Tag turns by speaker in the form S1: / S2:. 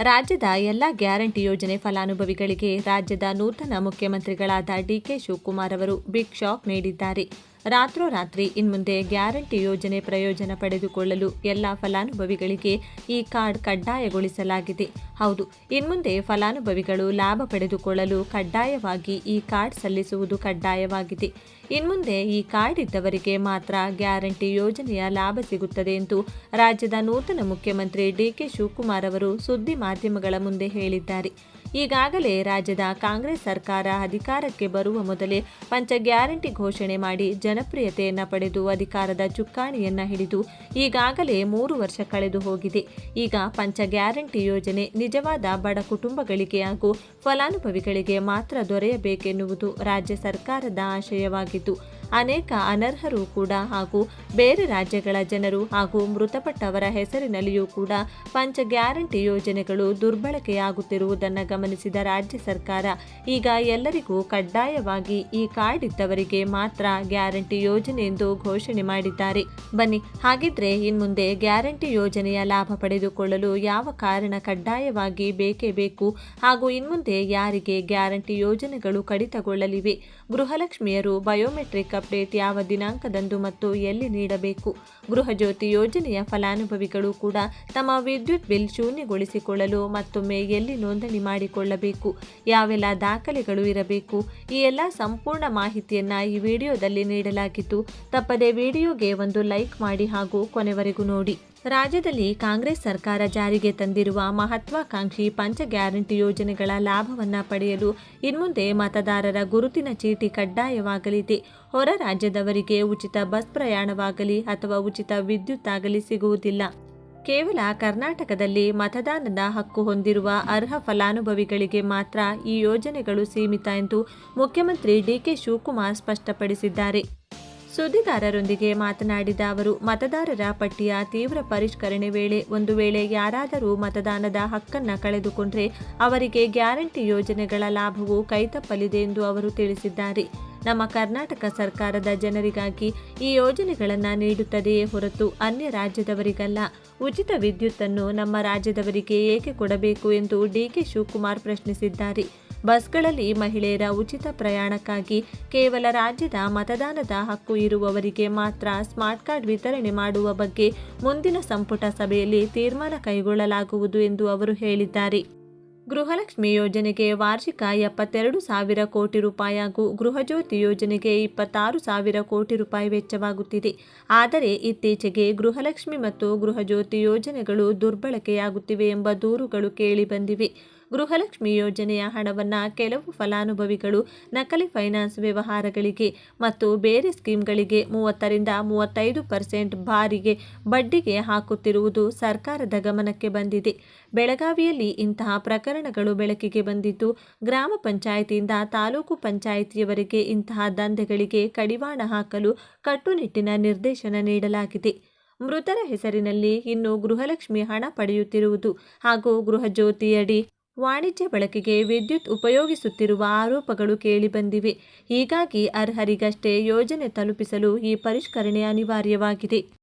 S1: ರಾಜ್ಯದ ಎಲ್ಲ ಗ್ಯಾರಂಟಿ ಯೋಜನೆ ಫಲಾನುಭವಿಗಳಿಗೆ ರಾಜ್ಯದ ನೂತನ ಮುಖ್ಯಮಂತ್ರಿಗಳಾದ ಡಿಕೆ ಶಿವಕುಮಾರ್ ಅವರು ಬಿಗ್ ಶಾಕ್ ನೀಡಿದ್ದಾರೆ. ರಾತ್ರೋರಾತ್ರಿ ಇನ್ಮುಂದೆ ಗ್ಯಾರಂಟಿ ಯೋಜನೆ ಪ್ರಯೋಜನ ಪಡೆದುಕೊಳ್ಳಲು ಎಲ್ಲ ಫಲಾನುಭವಿಗಳಿಗೆ ಈ ಕಾರ್ಡ್ ಕಡ್ಡಾಯಗೊಳಿಸಲಾಗಿದೆ. ಹೌದು, ಇನ್ಮುಂದೆ ಫಲಾನುಭವಿಗಳು ಲಾಭ ಪಡೆದುಕೊಳ್ಳಲು ಕಡ್ಡಾಯವಾಗಿ ಈ ಕಾರ್ಡ್ ಸಲ್ಲಿಸುವುದು ಕಡ್ಡಾಯವಾಗಿದೆ. ಇನ್ಮುಂದೆ ಈ ಕಾರ್ಡ್ ಇದ್ದವರಿಗೆ ಮಾತ್ರ ಗ್ಯಾರಂಟಿ ಯೋಜನೆಯ ಲಾಭ ಸಿಗುತ್ತದೆ ಎಂದು ರಾಜ್ಯದ ನೂತನ ಮುಖ್ಯಮಂತ್ರಿ ಡಿಕೆ ಶಿವಕುಮಾರ್ ಅವರು ಸುದ್ದಿ ಮಾಧ್ಯಮಗಳ ಮುಂದೆ ಹೇಳಿದ್ದಾರೆ. ಈಗಾಗಲೇ ರಾಜ್ಯದ ಕಾಂಗ್ರೆಸ್ ಸರ್ಕಾರ ಅಧಿಕಾರಕ್ಕೆ ಬರುವ ಮೊದಲೇ ಪಂಚ ಗ್ಯಾರಂಟಿ ಘೋಷಣೆ ಮಾಡಿ ಜನಪ್ರಿಯತೆಯನ್ನು ಪಡೆದು ಅಧಿಕಾರದ ಚುಕ್ಕಾಣಿಯನ್ನು ಹಿಡಿದು ಈಗಾಗಲೇ 3 ವರ್ಷ ಕಳೆದು ಹೋಗಿದೆ. ಈಗ ಪಂಚ ಗ್ಯಾರಂಟಿ ಯೋಜನೆ ನಿಜವಾದ ಬಡ ಕುಟುಂಬಗಳಿಗೆ ಹಾಗೂ ಫಲಾನುಭವಿಗಳಿಗೆ ಮಾತ್ರ ದೊರೆಯಬೇಕೆನ್ನುವುದು ರಾಜ್ಯ ಸರ್ಕಾರದ ಆಶಯವಾಗಿದ್ದು, ಅನೇಕ ಅನರ್ಹರು ಕೂಡ ಹಾಗೂ ಬೇರೆ ರಾಜ್ಯಗಳ ಜನರು ಹಾಗೂ ಮೃತಪಟ್ಟವರ ಹೆಸರಿನಲ್ಲಿಯೂ ಕೂಡ ಪಂಚ ಗ್ಯಾರಂಟಿ ಯೋಜನೆಗಳು ದುರ್ಬಳಕೆಯಾಗುತ್ತಿರುವುದನ್ನು ಗಮನಿಸಿದ ರಾಜ್ಯ ಸರ್ಕಾರ ಈಗ ಎಲ್ಲರಿಗೂ ಕಡ್ಡಾಯವಾಗಿ ಈ ಕಾರ್ಡ್ ಇದ್ದವರಿಗೆ ಮಾತ್ರ ಗ್ಯಾರಂಟಿ ಯೋಜನೆ ಎಂದು ಘೋಷಣೆ ಮಾಡಿದ್ದಾರೆ. ಬನ್ನಿ, ಹಾಗಿದ್ರೆ ಇನ್ಮುಂದೆ ಗ್ಯಾರಂಟಿ ಯೋಜನೆಯ ಲಾಭ ಪಡೆದುಕೊಳ್ಳಲು ಯಾವ ಕಾರಣ ಕಡ್ಡಾಯವಾಗಿ ಬೇಕೇ ಬೇಕು ಹಾಗೂ ಇನ್ಮುಂದೆ ಯಾರಿಗೆ ಗ್ಯಾರಂಟಿ ಯೋಜನೆಗಳು ಕಡಿತಗೊಳ್ಳಲಿವೆ, ಗೃಹಲಕ್ಷ್ಮಿಯರು ಬಯೋಮೆಟ್ರಿಕ್ ಅಪ್ಡೇಟ್ ಯಾವ ದಿನಾಂಕದಂದು ಮತ್ತು ಎಲ್ಲಿ ನೀಡಬೇಕು, ಗೃಹಜ್ಯೋತಿ ಯೋಜನೆಯ ಫಲಾನುಭವಿಗಳು ಕೂಡ ತಮ್ಮ ವಿದ್ಯುತ್ ಬಿಲ್ ಶೂನ್ಯಗೊಳಿಸಿಕೊಳ್ಳಲು ಮತ್ತೊಮ್ಮೆ ಎಲ್ಲಿ ನೋಂದಣಿ ಮಾಡಿಕೊಳ್ಳಬೇಕು, ಯಾವೆಲ್ಲ ದಾಖಲೆಗಳು ಇರಬೇಕು, ಈ ಎಲ್ಲ ಸಂಪೂರ್ಣ ಮಾಹಿತಿಯನ್ನ ಈ ವಿಡಿಯೋದಲ್ಲಿ ನೀಡಲಾಗಿದ್ದು ತಪ್ಪದೆ ವಿಡಿಯೋಗೆ ಒಂದು ಲೈಕ್ ಮಾಡಿ ಹಾಗೂ ಕೊನೆವರೆಗೂ ನೋಡಿ. ರಾಜ್ಯದಲ್ಲಿ ಕಾಂಗ್ರೆಸ್ ಸರ್ಕಾರ ಜಾರಿಗೆ ತಂದಿರುವ ಮಹತ್ವಾಕಾಂಕ್ಷಿ ಪಂಚ ಗ್ಯಾರಂಟಿ ಯೋಜನೆಗಳ ಲಾಭವನ್ನು ಪಡೆಯಲು ಇನ್ಮುಂದೆ ಮತದಾರರ ಗುರುತಿನ ಚೀಟಿ ಕಡ್ಡಾಯವಾಗಲಿದೆ. ಹೊರ ರಾಜ್ಯದವರಿಗೆ ಉಚಿತ ಬಸ್ ಪ್ರಯಾಣವಾಗಲಿ ಅಥವಾ ಉಚಿತ ವಿದ್ಯುತ್ ಆಗಲಿ ಸಿಗುವುದಿಲ್ಲ. ಕೇವಲ ಕರ್ನಾಟಕದಲ್ಲಿ ಮತದಾನದ ಹಕ್ಕು ಹೊಂದಿರುವ ಅರ್ಹ ಫಲಾನುಭವಿಗಳಿಗೆ ಮಾತ್ರ ಈ ಯೋಜನೆಗಳು ಸೀಮಿತ ಎಂದು ಮುಖ್ಯಮಂತ್ರಿ ಡಿಕೆ ಶಿವಕುಮಾರ್ ಸ್ಪಷ್ಟಪಡಿಸಿದ್ದಾರೆ. ಸುದ್ದಿಗಾರರೊಂದಿಗೆ ಮಾತನಾಡಿದ ಅವರು, ಮತದಾರರ ಪಟ್ಟಿಯ ತೀವ್ರ ಪರಿಷ್ಕರಣೆ ವೇಳೆ ಒಂದು ವೇಳೆ ಯಾರಾದರೂ ಮತದಾನದ ಹಕ್ಕನ್ನು ಕಳೆದುಕೊಂಡರೆ ಅವರಿಗೆ ಗ್ಯಾರಂಟಿ ಯೋಜನೆಗಳ ಲಾಭವು ಕೈತಪ್ಪಲಿದೆ ಎಂದು ಅವರು ತಿಳಿಸಿದ್ದಾರೆ. ನಮ್ಮ ಕರ್ನಾಟಕ ಸರ್ಕಾರದ ಜನರಿಗಾಗಿ ಈ ಯೋಜನೆಗಳನ್ನು ನೀಡುತ್ತದೆಯೇ ಹೊರತು ಅನ್ಯ ರಾಜ್ಯದವರಿಗಲ್ಲ. ಉಚಿತ ವಿದ್ಯುತ್ತನ್ನು ನಮ್ಮ ರಾಜ್ಯದವರಿಗೆ ಏಕೆ ಕೊಡಬೇಕು ಎಂದು ಡಿಕೆ ಶಿವಕುಮಾರ್ ಪ್ರಶ್ನಿಸಿದ್ದಾರೆ. ಬಸ್ಗಳಲ್ಲಿ ಮಹಿಳೆಯರ ಉಚಿತ ಪ್ರಯಾಣಕ್ಕಾಗಿ ಕೇವಲ ರಾಜ್ಯದ ಮತದಾನದ ಹಕ್ಕು ಇರುವವರಿಗೆ ಮಾತ್ರ ಸ್ಮಾರ್ಟ್ ಕಾರ್ಡ್ ವಿತರಣೆ ಮಾಡುವ ಬಗ್ಗೆ ಮುಂದಿನ ಸಂಪುಟ ಸಭೆಯಲ್ಲಿ ತೀರ್ಮಾನ ಕೈಗೊಳ್ಳಲಾಗುವುದು ಎಂದು ಅವರು ಹೇಳಿದ್ದಾರೆ. ಗೃಹಲಕ್ಷ್ಮಿ ಯೋಜನೆಗೆ ವಾರ್ಷಿಕ 72,000 ಕೋಟಿ ರೂಪಾಯಿ ಹಾಗೂ ಗೃಹಜ್ಯೋತಿ ಯೋಜನೆಗೆ 26,000 ಕೋಟಿ ರೂಪಾಯಿ ವೆಚ್ಚವಾಗುತ್ತಿದೆ. ಆದರೆ ಇತ್ತೀಚೆಗೆ ಗೃಹಲಕ್ಷ್ಮಿ ಮತ್ತು ಗೃಹಜ್ಯೋತಿ ಯೋಜನೆಗಳು ದುರ್ಬಳಕೆಯಾಗುತ್ತಿವೆ ಎಂಬ ದೂರುಗಳು ಕೇಳಿಬಂದಿವೆ. ಗೃಹಲಕ್ಷ್ಮಿ ಯೋಜನೆಯ ಹಣವನ್ನು ಕೆಲವು ಫಲಾನುಭವಿಗಳು ನಕಲಿ ಫೈನಾನ್ಸ್ ವ್ಯವಹಾರಗಳಿಗೆ ಮತ್ತು ಬೇರೆ ಸ್ಕೀಮ್ಗಳಿಗೆ 30ರಿಂದ 35% ಬಾರಿಗೆ ಬಡ್ಡಿಗೆ ಹಾಕುತ್ತಿರುವುದು ಸರ್ಕಾರದ ಗಮನಕ್ಕೆ ಬಂದಿದೆ. ಬೆಳಗಾವಿಯಲ್ಲಿ ಇಂತಹ ಪ್ರಕರಣಗಳು ಬೆಳಕಿಗೆ ಬಂದಿದ್ದು, ಗ್ರಾಮ ಪಂಚಾಯಿತಿಯಿಂದ ತಾಲೂಕು ಪಂಚಾಯಿತಿಯವರೆಗೆ ಇಂತಹ ದಂಧೆಗಳಿಗೆ ಕಡಿವಾಣ ಹಾಕಲು ಕಟ್ಟುನಿಟ್ಟಿನ ನಿರ್ದೇಶನ ನೀಡಲಾಗಿದೆ. ಮೃತರ ಹೆಸರಿನಲ್ಲಿ ಇನ್ನು ಗೃಹಲಕ್ಷ್ಮಿ ಹಣ ಪಡೆಯುತ್ತಿರುವುದು ಹಾಗೂ ಗೃಹಜ್ಯೋತಿಯಡಿ ವಾಣಿಜ್ಯ ಬಳಕೆಗೆ ವಿದ್ಯುತ್ ಉಪಯೋಗಿಸುತ್ತಿರುವ ಆರೋಪಗಳು ಕೇಳಿಬಂದಿವೆ. ಹೀಗಾಗಿ ಅರ್ಹರಿಗಷ್ಟೇ ಯೋಜನೆ ತಲುಪಿಸಲು ಈ ಪರಿಷ್ಕರಣೆ ಅನಿವಾರ್ಯವಾಗಿದೆ.